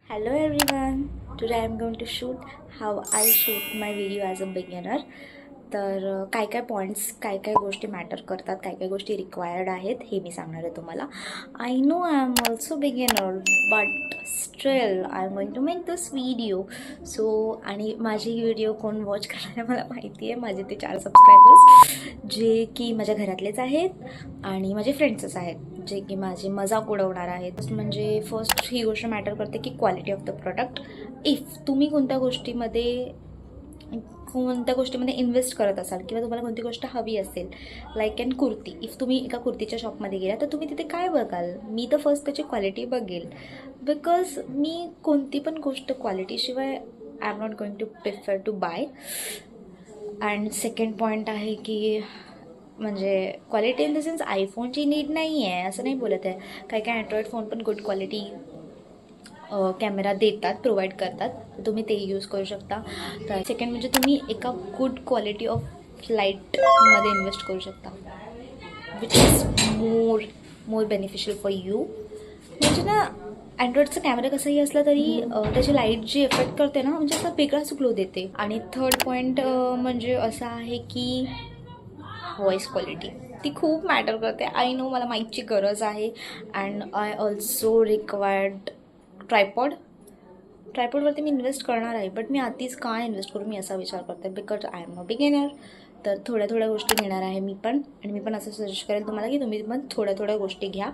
Hello everyone. Today I am going to shoot how I shoot my video as a beginner. तर काय काय points काय काय गोष्टी मॅटर करतात, काय काय गोष्टी रिक्वायर्ड आहेत हे मी सांगणार आहे तुम्हाला. I know I am also beginner but still I am going to make this video. So आणि माझी ही व्हिडिओ कोण वॉच करणार आहे मला माहिती आहे. माझे ते 4 सबस्क्रायबर्स जे की माझ्या घरातलेच आहेत आणि माझे फ्रेंड्सच आहेत, जे की माझी मजाक उडवणार आहेत. म्हणजे फर्स्ट ही गोष्ट मॅटर करते की quality of the product. If तुम्ही कोणत्या गोष्टीमध्ये इन्व्हेस्ट करत असाल किंवा तुम्हाला कोणती गोष्ट हवी असेल, लाईक अँड कुर्ती. इफ तुम्ही एका कुर्तीच्या शॉपमध्ये गेला तर तुम्ही तिथे काय बघाल? मी तर फर्स्ट त्याची क्वालिटी बघेल, बिकॉज मी कोणती पण गोष्ट क्वालिटीशिवाय I am not going to prefer to buy. And second point आहे की म्हणजे क्वालिटी इन द सेन्स आयफोनची नीड नाही आहे असं नाही बोलत आहे. काही काही अँड्रॉइड फोन पण गुड क्वालिटी कॅमेरा देतात, प्रोव्हाइड करतात, तुम्ही ते यूज करू शकता. तर सेकंड म्हणजे तुम्ही एका गुड क्वालिटी ऑफ लाईटमध्ये इन्व्हेस्ट करू शकता, which is more beneficial for you. म्हणजे ना अँड्रॉइडचा कॅमेरा कसाही असला तरी त्याची लाईट जी इफेक्ट करते ना, म्हणजे असा वेगळाच ग्लो देते. आणि थर्ड पॉईंट म्हणजे असं आहे की व्हॉइस क्वालिटी ती खूप मॅटर करते. आय नो मला माईकची गरज आहे. अँड आय ऑल्सो रिक्वायर्ड ट्रायपॉडवरती मी इन्व्हेस्ट करणार आहे, बट मी आधीच काय इन्व्हेस्ट करू मी असा विचार करते, because I am a beginner. तर थोड्या थोड्या गोष्टी घेणार आहे मी पण, आणि मी पण असं सजेस्ट करेल तुम्हाला की तुम्ही पण थोड्या थोड्या गोष्टी घ्या.